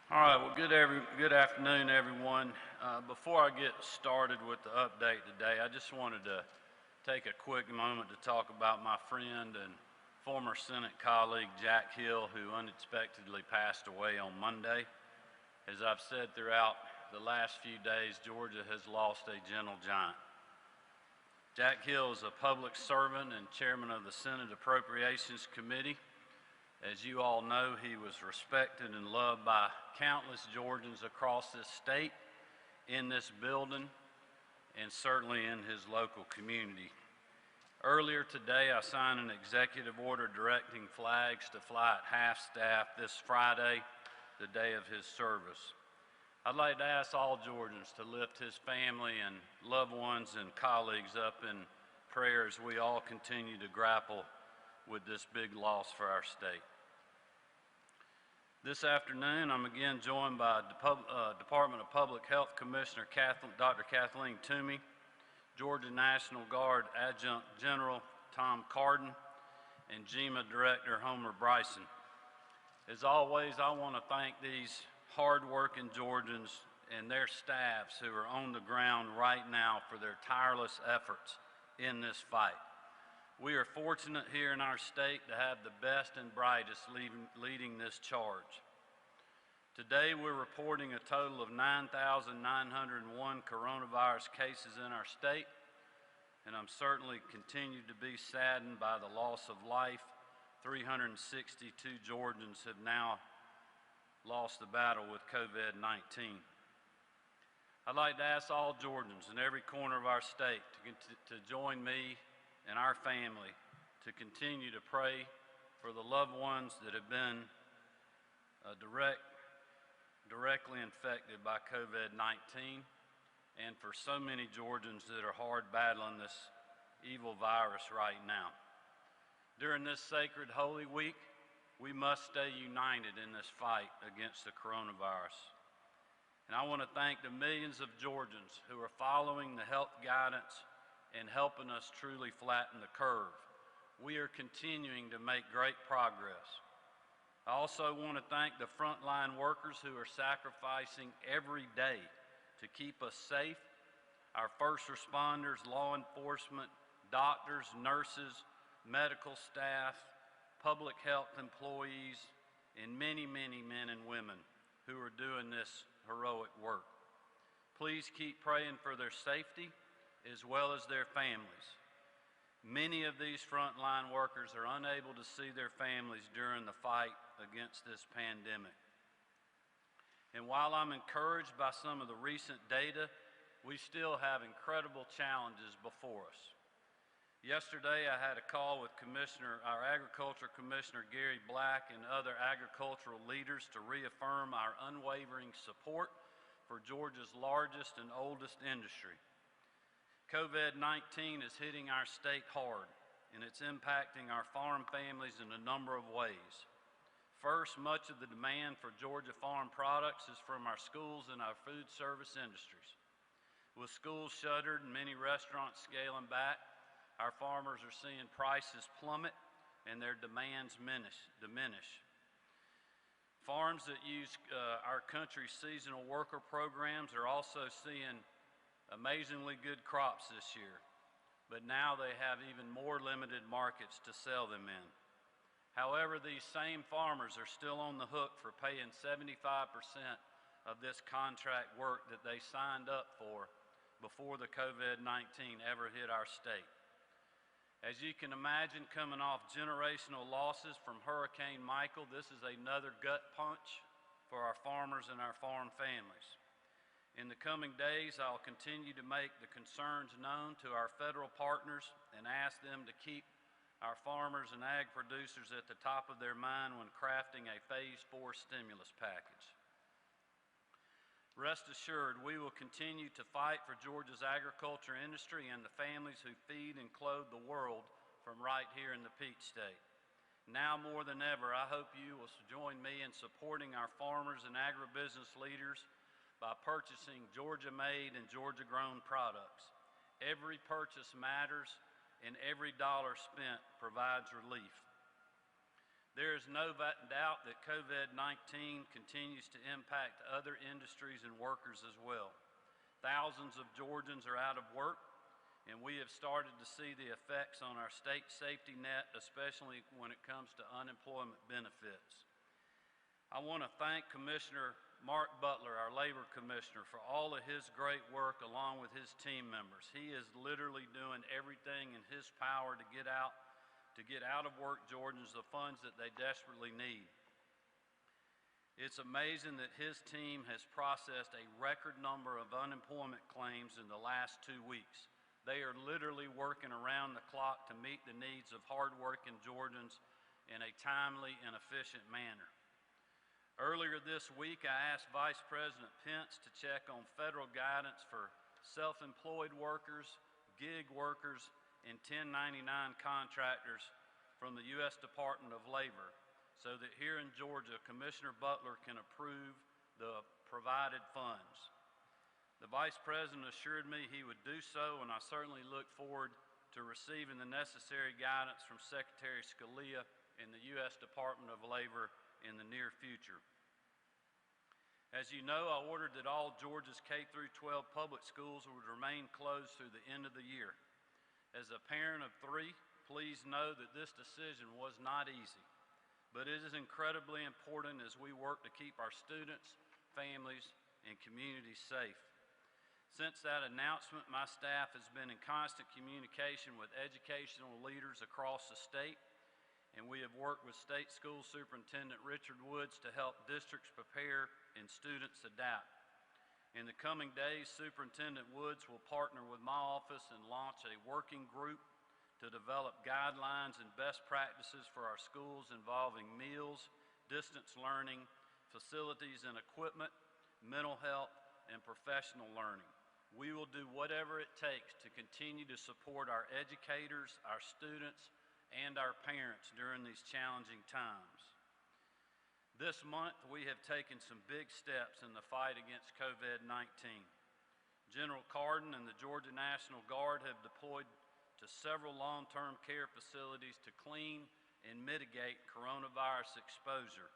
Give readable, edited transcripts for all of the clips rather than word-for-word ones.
All right, well, good afternoon, everyone. Before I get started with the update today, I just wanted to take a quick moment to talk about my friend and former Senate colleague, Jack Hill, who unexpectedly passed away on Monday. As I've said throughout the last few days, Georgia has lost a gentle giant. Jack Hill is a public servant and chairman of the Senate Appropriations Committee. As you all know, he was respected and loved by countless Georgians across this state, in this building, and certainly in his local community. Earlier today, I signed an executive order directing flags to fly at half-staff this Friday, the day of his service. I'd like to ask all Georgians to lift his family and loved ones and colleagues up in prayer as we all continue to grapple with this big loss for our state. This afternoon, I'm again joined by Department of Public Health Commissioner Dr. Kathleen Toomey, Georgia National Guard Adjunct General Tom Carden, and GEMA Director Homer Bryson. As always, I want to thank these hard-working Georgians and their staffs who are on the ground right now for their tireless efforts in this fight. We are fortunate here in our state to have the best and brightest leading this charge. Today, we're reporting a total of 9,901 coronavirus cases in our state, and I'm certainly continued to be saddened by the loss of life. 362 Georgians have now lost the battle with COVID-19. I'd like to ask all Georgians in every corner of our state to join me and our family to continue to pray for the loved ones that have been directly infected by COVID-19, and for so many Georgians that are hard battling this evil virus right now. During this sacred Holy Week, we must stay united in this fight against the coronavirus. And I want to thank the millions of Georgians who are following the health guidance and helping us truly flatten the curve. We are continuing to make great progress. I also want to thank the frontline workers who are sacrificing every day to keep us safe, our first responders, law enforcement, doctors, nurses, medical staff, public health employees, and many, many men and women who are doing this heroic work. Please keep praying for their safety as well as their families. Many of these frontline workers are unable to see their families during the fight against this pandemic. And while I'm encouraged by some of the recent data, we still have incredible challenges before us. Yesterday, I had a call with our Agriculture Commissioner Gary Black and other agricultural leaders to reaffirm our unwavering support for Georgia's largest and oldest industry. COVID-19 is hitting our state hard, and it's impacting our farm families in a number of ways. First, much of the demand for Georgia farm products is from our schools and our food service industries. With schools shuttered and many restaurants scaling back, our farmers are seeing prices plummet and their demands diminish. Farms that use our country's seasonal worker programs are also seeing amazingly good crops this year, but now they have even more limited markets to sell them in. However, these same farmers are still on the hook for paying 75% of this contract work that they signed up for before the COVID-19 ever hit our state. As you can imagine, coming off generational losses from Hurricane Michael, this is another gut punch for our farmers and our farm families. In the coming days, I'll continue to make the concerns known to our federal partners and ask them to keep our farmers and ag producers at the top of their mind when crafting a Phase 4 stimulus package. Rest assured, we will continue to fight for Georgia's agriculture industry and the families who feed and clothe the world from right here in the Peach State. Now more than ever, I hope you will join me in supporting our farmers and agribusiness leaders by purchasing Georgia-made and Georgia-grown products. Every purchase matters, and every dollar spent provides relief. There is no doubt that COVID-19 continues to impact other industries and workers as well. Thousands of Georgians are out of work, and we have started to see the effects on our state safety net, especially when it comes to unemployment benefits. I want to thank Commissioner Mark Butler, our Labor Commissioner, for all of his great work along with his team members. He is literally doing everything in his power to get out of work Georgians the funds that they desperately need. It's amazing that his team has processed a record number of unemployment claims in the last 2 weeks. They are literally working around the clock to meet the needs of hardworking Georgians in a timely and efficient manner. Earlier this week, I asked Vice President Pence to check on federal guidance for self-employed workers, gig workers, and 1099 contractors from the U.S. Department of Labor, so that here in Georgia, Commissioner Butler can approve the provided funds. The Vice President assured me he would do so, and I certainly look forward to receiving the necessary guidance from Secretary Scalia and the U.S. Department of Labor in the near future. As you know, I ordered that all Georgia's K-12 public schools would remain closed through the end of the year. As a parent of 3, please know that this decision was not easy, but it is incredibly important as we work to keep our students, families, and communities safe. Since that announcement, my staff has been in constant communication with educational leaders across the state, and we have worked with State School Superintendent Richard Woods to help districts prepare and students adapt. In the coming days, Superintendent Woods will partner with my office and launch a working group to develop guidelines and best practices for our schools involving meals, distance learning, facilities and equipment, mental health, and professional learning. We will do whatever it takes to continue to support our educators, our students, and our parents during these challenging times. This month, we have taken some big steps in the fight against COVID-19. General Cardin and the Georgia National Guard have deployed to several long-term care facilities to clean and mitigate coronavirus exposure.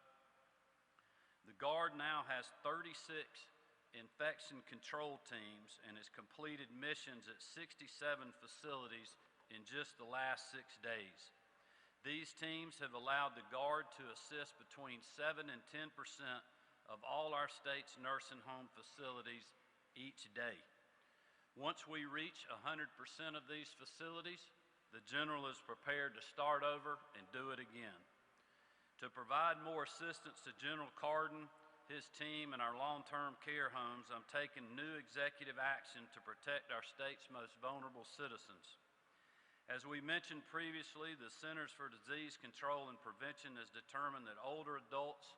The Guard now has 36 infection control teams and has completed missions at 67 facilities in just the last 6 days. These teams have allowed the Guard to assist between 7 and 10% of all our state's nursing home facilities each day. Once we reach 100% of these facilities, the General is prepared to start over and do it again. To provide more assistance to General Cardin, his team, and our long-term care homes, I'm taking new executive action to protect our state's most vulnerable citizens. As we mentioned previously, the Centers for Disease Control and Prevention has determined that older adults,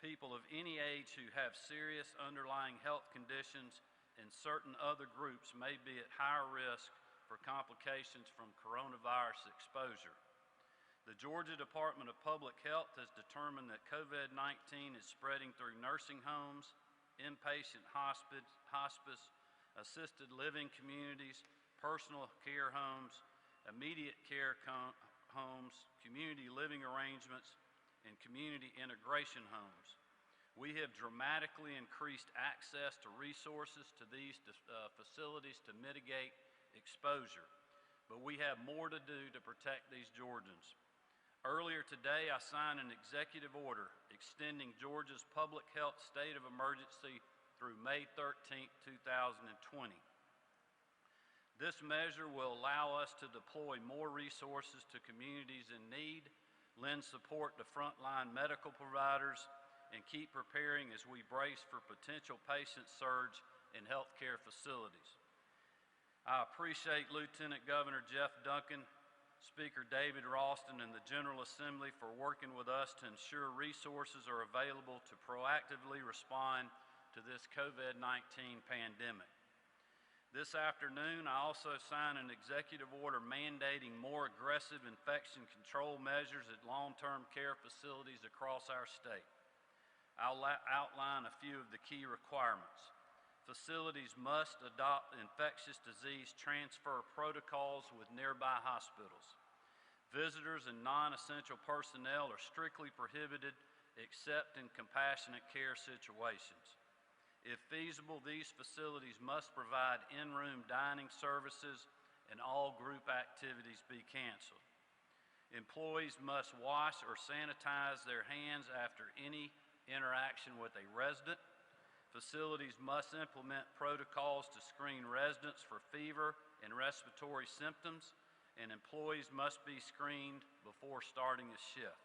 people of any age who have serious underlying health conditions, and certain other groups may be at higher risk for complications from coronavirus exposure. The Georgia Department of Public Health has determined that COVID-19 is spreading through nursing homes, inpatient hospice, assisted living communities, personal care homes, immediate care homes, community living arrangements, and community integration homes. We have dramatically increased access to resources to these facilities to mitigate exposure, but we have more to do to protect these Georgians. Earlier today, I signed an executive order extending Georgia's public health state of emergency through May 13, 2020. This measure will allow us to deploy more resources to communities in need, lend support to frontline medical providers, and keep preparing as we brace for potential patient surge in healthcare facilities. I appreciate Lieutenant Governor Jeff Duncan, Speaker David Ralston, and the General Assembly for working with us to ensure resources are available to proactively respond to this COVID-19 pandemic. This afternoon, I also signed an executive order mandating more aggressive infection control measures at long-term care facilities across our state. I'll outline a few of the key requirements. Facilities must adopt infectious disease transfer protocols with nearby hospitals. Visitors and non-essential personnel are strictly prohibited except in compassionate care situations. If feasible, these facilities must provide in-room dining services and all group activities be canceled. Employees must wash or sanitize their hands after any interaction with a resident. Facilities must implement protocols to screen residents for fever and respiratory symptoms, and employees must be screened before starting a shift.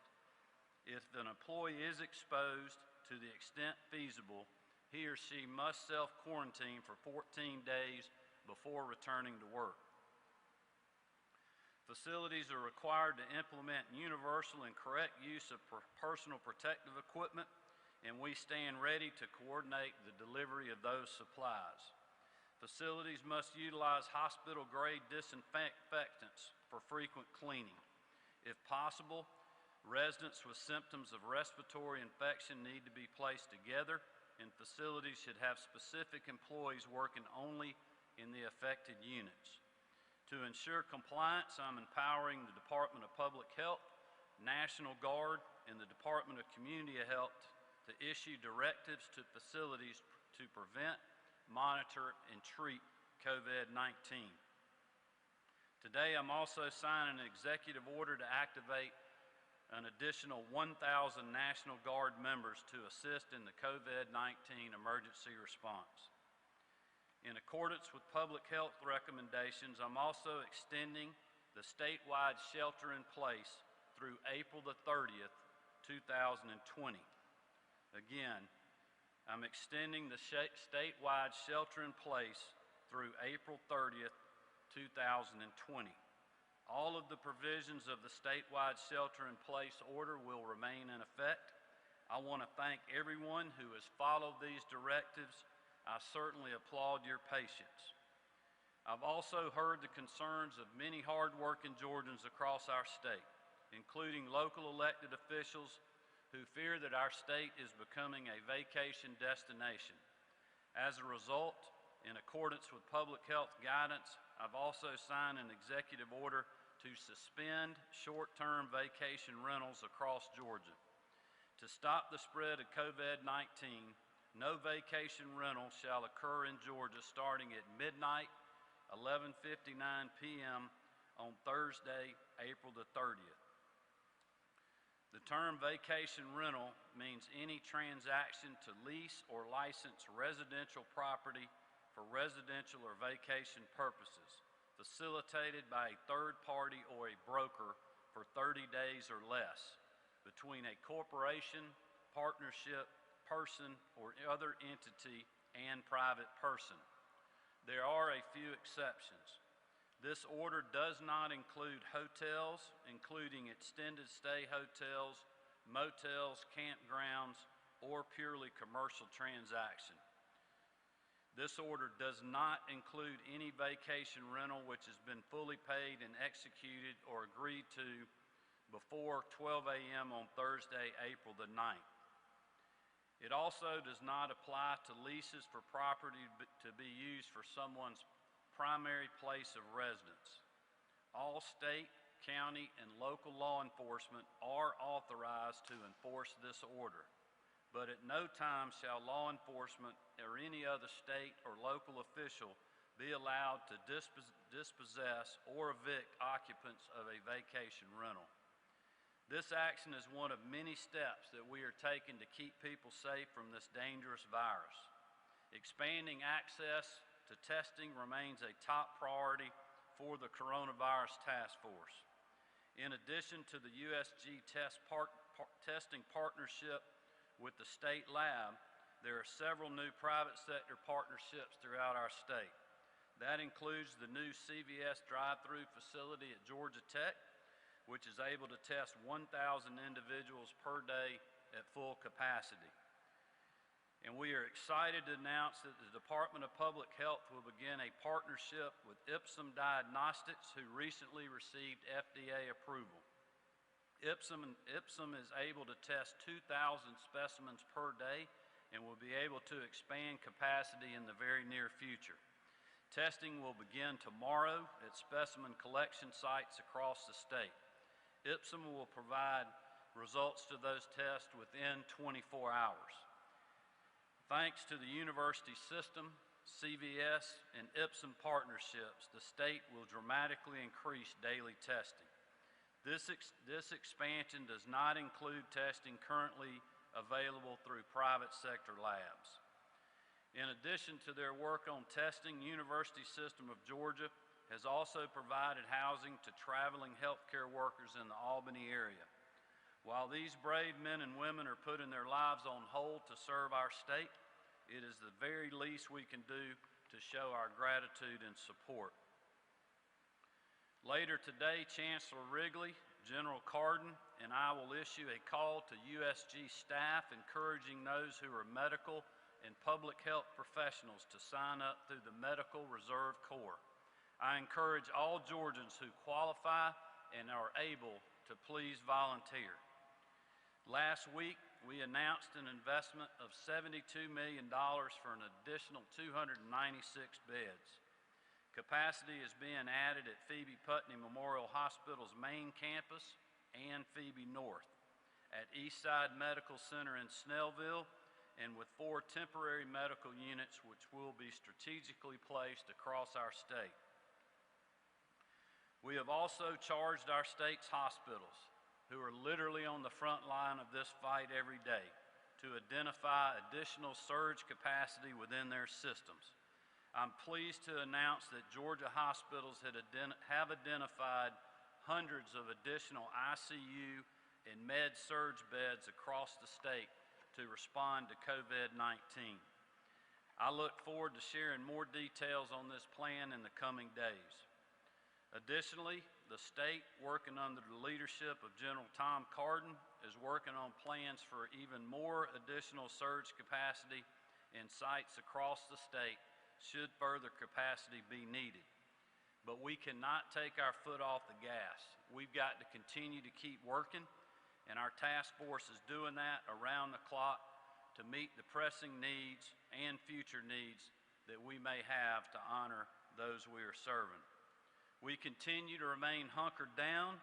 If an employee is exposed to the extent feasible, he or she must self-quarantine for 14 days before returning to work. Facilities are required to implement universal and correct use of personal protective equipment, and we stand ready to coordinate the delivery of those supplies. Facilities must utilize hospital-grade disinfectants for frequent cleaning. If possible, residents with symptoms of respiratory infection need to be placed together, and facilities should have specific employees working only in the affected units. To ensure compliance, I'm empowering the Department of Public Health, National Guard, and the Department of Community Health to issue directives to facilities to prevent, monitor, and treat COVID-19. Today, I'm also signing an executive order to activate an additional 1,000 National Guard members to assist in the COVID-19 emergency response. In accordance with public health recommendations, I'm also extending the statewide shelter in place through April the 30th, 2020. Again, I'm extending the statewide shelter in place through April 30th, 2020. All of the provisions of the statewide shelter-in-place order will remain in effect. I want to thank everyone who has followed these directives. I certainly applaud your patience. I've also heard the concerns of many hard-working Georgians across our state, including local elected officials who fear that our state is becoming a vacation destination. As a result, in accordance with public health guidance, I've also signed an executive order to suspend short-term vacation rentals across Georgia. To stop the spread of COVID-19, no vacation rental shall occur in Georgia starting at midnight, 11:59 p.m. on Thursday, April the 30th. The term vacation rental means any transaction to lease or license residential property for residential or vacation purposes, facilitated by a third party or a broker for 30 days or less between a corporation, partnership, person, or other entity and private person. There are a few exceptions. This order does not include hotels, including extended stay hotels, motels, campgrounds, or purely commercial transaction. This order does not include any vacation rental which has been fully paid and executed or agreed to before 12 a.m. on Thursday, April the 9th. It also does not apply to leases for property to be used for someone's primary place of residence. All state, county, and local law enforcement are authorized to enforce this order, but at no time shall law enforcement or any other state or local official be allowed to dispossess or evict occupants of a vacation rental. This action is one of many steps that we are taking to keep people safe from this dangerous virus. Expanding access to testing remains a top priority for the Coronavirus Task Force. In addition to the USG testing partnership with the state lab, there are several new private sector partnerships throughout our state. That includes the new CVS drive-through facility at Georgia Tech, which is able to test 1,000 individuals per day at full capacity. And we are excited to announce that the Department of Public Health will begin a partnership with Ipsum Diagnostics, who recently received FDA approval. Ipsum is able to test 2,000 specimens per day and will be able to expand capacity in the very near future. Testing will begin tomorrow at specimen collection sites across the state. Ipsum will provide results to those tests within 24 hours. Thanks to the university system, CVS, and Ipsum partnerships, the state will dramatically increase daily testing. This expansion does not include testing currently available through private sector labs. In addition to their work on testing, University System of Georgia has also provided housing to traveling healthcare workers in the Albany area. While these brave men and women are putting their lives on hold to serve our state, it is the very least we can do to show our gratitude and support. Later today, Chancellor Wrigley, General Cardin, and I will issue a call to USG staff encouraging those who are medical and public health professionals to sign up through the Medical Reserve Corps. I encourage all Georgians who qualify and are able to please volunteer. Last week, we announced an investment of $72 million for an additional 296 beds. Capacity is being added at Phoebe Putney Memorial Hospital's main campus and Phoebe North, at Eastside Medical Center in Snellville, and with 4 temporary medical units which will be strategically placed across our state. We have also charged our state's hospitals, who are literally on the front line of this fight every day, to identify additional surge capacity within their systems. I'm pleased to announce that Georgia hospitals have identified hundreds of additional ICU and med-surg beds across the state to respond to COVID-19. I look forward to sharing more details on this plan in the coming days. Additionally, the state, working under the leadership of General Tom Cardin, is working on plans for even more additional surge capacity in sites across the state should further capacity be needed. But we cannot take our foot off the gas. We've got to continue to keep working, and our task force is doing that around the clock to meet the pressing needs and future needs that we may have to honor those we are serving. We continue to remain hunkered down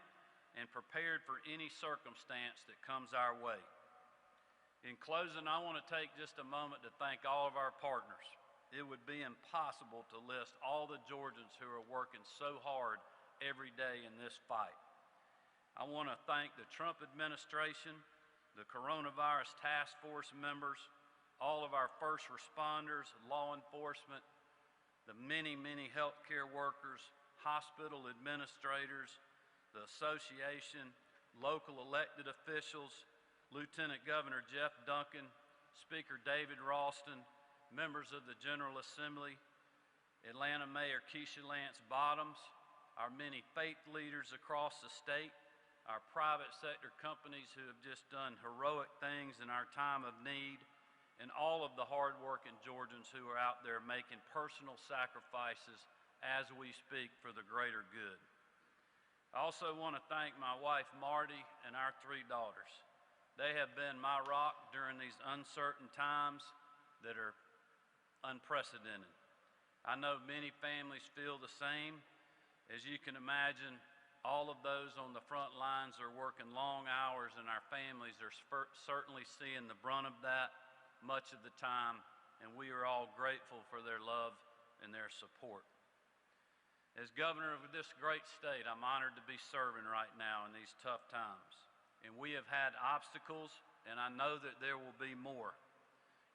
and prepared for any circumstance that comes our way. In closing, I want to take just a moment to thank all of our partners. It would be impossible to list all the Georgians who are working so hard every day in this fight. I want to thank the Trump administration, the coronavirus task force members, all of our first responders, law enforcement, the many, many healthcare workers, hospital administrators, the association, local elected officials, Lieutenant Governor Jeff Duncan, Speaker David Ralston, members of the General Assembly, Atlanta Mayor Keisha Lance Bottoms, our many faith leaders across the state, our private sector companies who have just done heroic things in our time of need, and all of the hardworking Georgians who are out there making personal sacrifices as we speak for the greater good. I also want to thank my wife Marty and our 3 daughters. They have been my rock during these uncertain times that are unprecedented. I know many families feel the same. As you can imagine, all of those on the front lines are working long hours, and our families are certainly seeing the brunt of that much of the time, and we are all grateful for their love and their support. As governor of this great state, I'm honored to be serving right now in these tough times. And we have had obstacles, and I know that there will be more.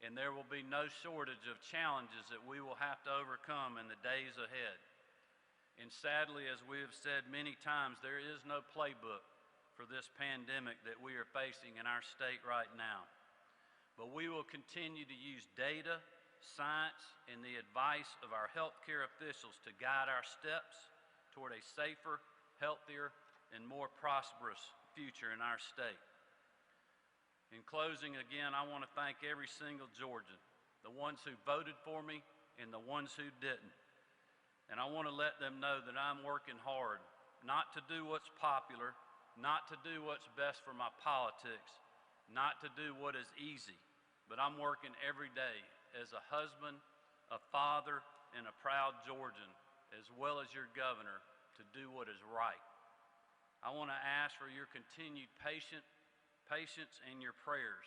And there will be no shortage of challenges that we will have to overcome in the days ahead. And sadly, as we have said many times, there is no playbook for this pandemic that we are facing in our state right now. But we will continue to use data, science, and the advice of our healthcare officials to guide our steps toward a safer, healthier, and more prosperous future in our state. In closing, again, I want to thank every single Georgian, the ones who voted for me and the ones who didn't. And I want to let them know that I'm working hard, not to do what's popular, not to do what's best for my politics, not to do what is easy, but I'm working every day as a husband, a father, and a proud Georgian, as well as your governor, to do what is right. I want to ask for your continued patience and your prayers,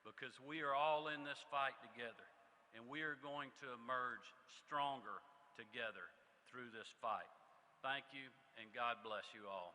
because we are all in this fight together, and we are going to emerge stronger together through this fight. Thank you, and God bless you all.